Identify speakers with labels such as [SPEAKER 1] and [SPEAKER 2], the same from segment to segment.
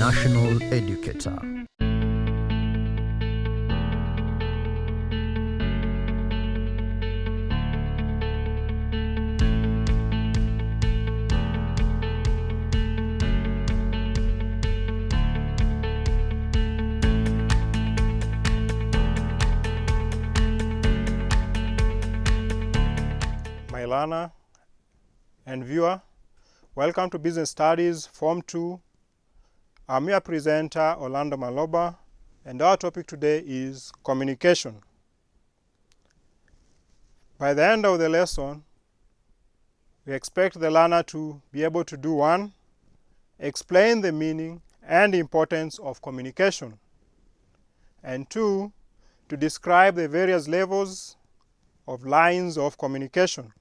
[SPEAKER 1] national educator.
[SPEAKER 2] My learner and viewer, welcome to Business Studies Form 2. I'm your presenter, Orlando Maloba, and our topic today is communication. By the end of the lesson, we expect the learner to be able to do 1, explain the meaning and importance of communication, and 2, to describe the various levels of lines of communication.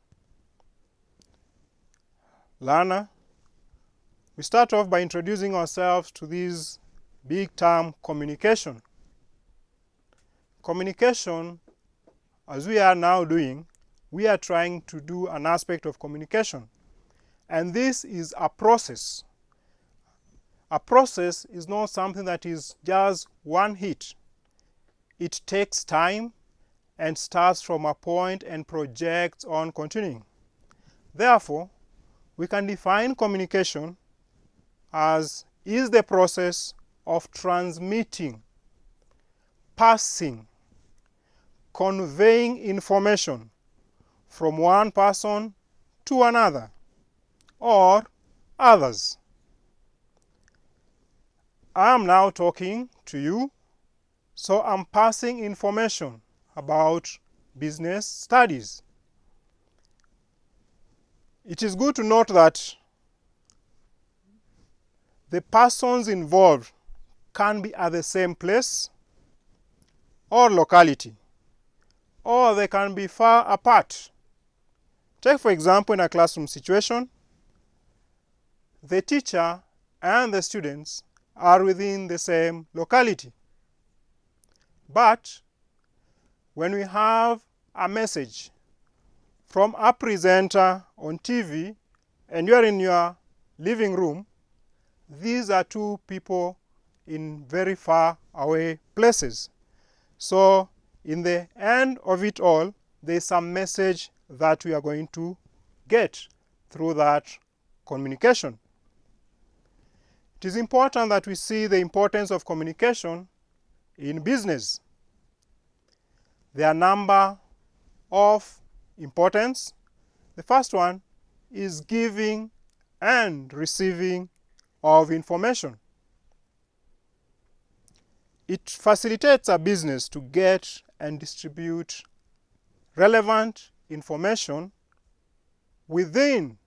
[SPEAKER 2] Learner, we start off by introducing ourselves to this big term, communication. Communication, as we are now doing, we are trying to do an aspect of communication. And this is a process. A process is not something that is just one hit. It takes time and starts from a point and projects on continuing. Therefore, we can define communication as is the process of transmitting, passing, conveying information from one person to another or others. I am now talking to you, so I'm passing information about business studies. It is good to note that the persons involved can be at the same place or locality, or they can be far apart. Take, for example, in a classroom situation, the teacher and the students are within the same locality. But when we have a message from a presenter on TV and you are in your living room, these are two people in very far away places. So in the end of it all, there is some message that we are going to get through that communication. It is important that we see the importance of communication in business. There are a number of importance. The first one is giving and receiving of information. It facilitates a business to get and distribute relevant information within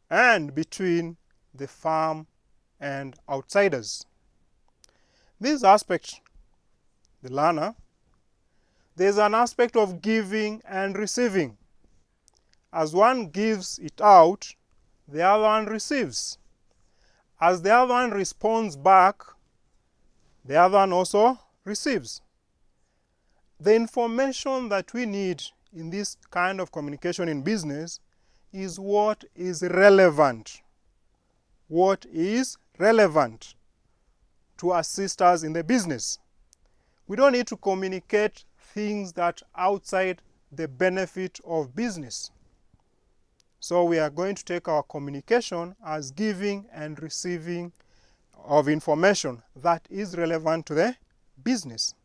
[SPEAKER 2] and between the firm and outsiders. This aspect, the learner, there is an aspect of giving and receiving. As one gives it out, the other one receives. As the other one responds back, the other one also receives. The information that we need in this kind of communication in business is what is relevant. What is relevant to assist us in the business. We don't need to communicate things that are outside the benefit of business. So we are going to take our communication as giving and receiving of information that is relevant to the business.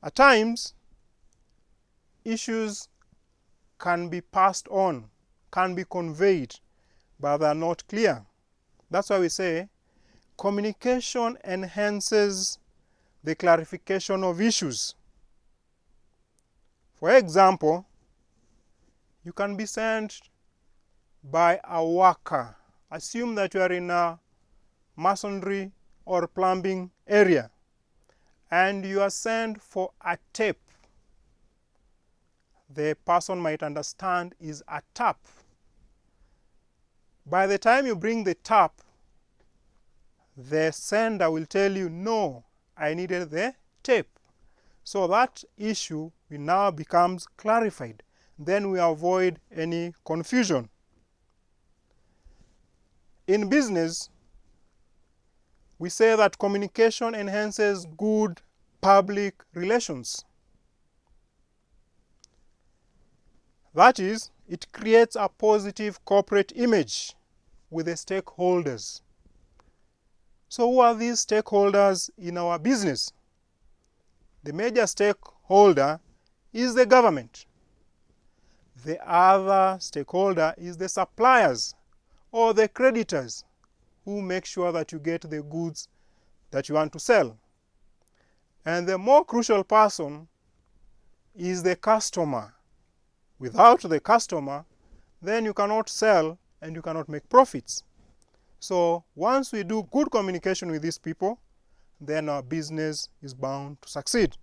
[SPEAKER 2] At times, issues can be passed on, can be conveyed, but they are not clear. That's why we say communication enhances the clarification of issues. For example, you can be sent by a worker. Assume that you are in a masonry or plumbing area and you are sent for a tape. The person might understand is a tap. By the time you bring the tap, the sender will tell you, no, I needed the tape. So that issue now becomes clarified. Then we avoid any confusion. In business, We say that communication enhances good public relations. That is, it creates a positive corporate image with the stakeholders. So who are these stakeholders in our business? The major stakeholder is the government. The other stakeholder is the suppliers or the creditors who make sure that you get the goods that you want to sell. And the more crucial person is the customer. Without the customer, then you cannot sell and you cannot make profits. So once we do good communication with these people, then our business is bound to succeed.